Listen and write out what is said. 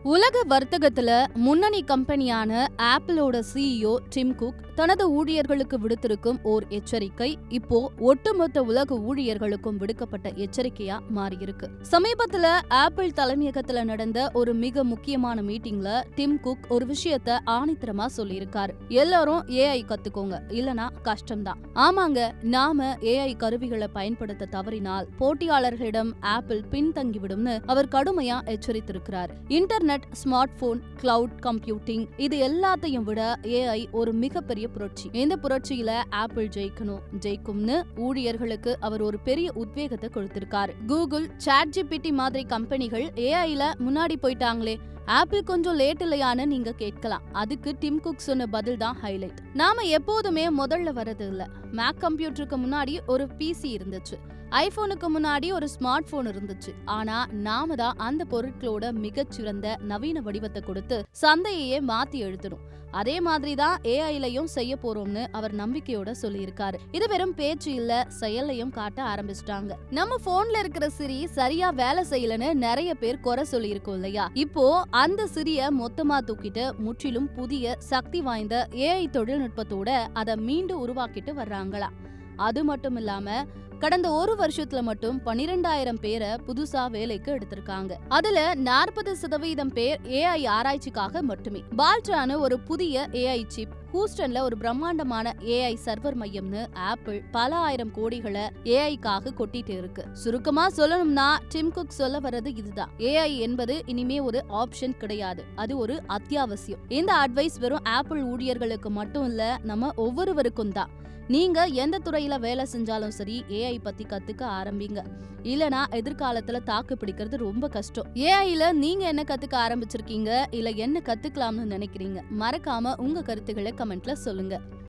உலக வர்த்தகத்துல முன்னணி கம்பெனியான ஆப்பிளோட CEO dim cook தனது ஊழியர்களுக்கு விடுத்திருக்கும் ஓர் எச்சரிக்கை இப்போ ஒட்டுமொத்த உலக ஊழியர்களுக்கும் விடுக்கப்பட்ட எச்சரிக்கையா மாறியிருக்கு. சமீபத்துல ஆப்பிள் தலைமையகத்துல நடந்த ஒரு மிக முக்கியமான மீட்டிங்ல டிம் குக் ஒரு விஷயத்த ஆணித்தரமா சொல்லியிருக்காரு. எல்லாரும் ஏஐ கத்துக்கோங்க, இல்லனா கஷ்டம்தான். ஆமாங்க, நாம ஏஐ கருவிகளை பயன்படுத்த தவறினால் போட்டியாளர்களிடம் ஆப்பிள் பின்தங்கிவிடும்னு அவர் கடுமையா எச்சரித்திருக்கிறார். Internet, smartphone, cloud computing இது எல்லாத்தையும் விட ஏஐ ஒரு மிகப்பெரிய புரட்சி. இந்த புரட்சியில ஆப்பிள் ஜெயிக்கும்னு ஊழியர்களுக்கு அவர் ஒரு பெரிய உத்வேகத்தை கொடுத்திருக்காரு. கூகுள், சாட்ஜிபிடி மாதிரி கம்பெனிகள் ஏஐல முன்னாடி போயிட்டாங்களே, ஆப்பிள் கொஞ்சம் லேட் இல்லையான்னு நீங்க கேட்கலாம். அதுக்கு டிம் குக் சொன்ன பதில் தான் ஹைலைட். நாம எப்போதுமே முதல்ல வரது இல்ல. மேக் கம்ப்யூட்டருக்கு முன்னாடி ஒரு பிசி இருந்துச்சு, ஐபோனுக்கு முன்னாடி ஒரு ஸ்மார்ட் போன் இருந்துச்சு. ஆனா நாம தான் அந்த பொருட்களோட மிகச்சிறந்த நவீன வடிவத்தை கொடுத்து சந்தையே மாத்தி எழுதணும். அதே மாதிரிதான் ஏஐலையும் செய்ய போறோம்னு அவர் நம்பிக்கையோட சொல்லியிருக்காரு. இது வெறும் பேச்சு இல்ல, செயலையும் காட்ட ஆரம்பிச்சிட்டாங்க. நம்ம போன்ல இருக்கிற சிரி சரியா வேலை செய்யலன்னு நிறைய பேர் குறை சொல்லி இருக்கோம் இல்லையா? இப்போ அந்த சிரிய மொத்தமா தூக்கிட்டு முற்றிலும் புதிய சக்தி வாய்ந்த ஏஐ தொழில்நுட்பத்தோட அதை மீண்டும் உருவாக்கிட்டு வர்றாங்களா? அது மட்டும் இல்லாம கடந்த ஒரு வருஷத்துல மட்டும் 12,000 பேரை புதுசா வேலைக்கு எடுத்திருக்காங்க. அதுல 40% பேர் ஏஐ ஆராய்ச்சிக்காக மட்டுமே. பால்ட்ரான்னு ஒரு புதிய ஏஐ சிப், ஹூஸ்டன்ல ஒரு பிரம்மாண்டமான ஏஐ சர்வர் மையம்னு ஆப்பிள் பல ஆயிரம் கோடிகளை ஏஐக்காக கொட்டிட்டு இருக்கு. சுருக்கமா சொல்லணும்னா டிம் குக் சொல்ல வர்றது இதுதான்: ஏஐ என்பது இனிமே ஒரு ஆப்ஷன் கிடையாது, அது ஒரு அத்தியாவசியம். இந்த அட்வைஸ் வெறும் ஆப்பிள் ஊழியர்களுக்கு மட்டும் இல்ல, நம்ம ஒவ்வொருவருக்கும் தான். நீங்க எந்த துறையில வேலை செஞ்சாலும் சரி, ஏஐ பத்தி கத்துக்க ஆரம்பிங்க. இல்லனா எதிர்காலத்துல தாக்கு பிடிக்கிறது ரொம்ப கஷ்டம். ஏஐல நீங்க என்ன கத்துக்க ஆரம்பிச்சிருக்கீங்க, இல்ல என்ன கத்துக்கலாம்னு நினைக்கிறீங்க? மறக்காம உங்க கருத்துக்களை கமெண்ட்ல சொல்லுங்க.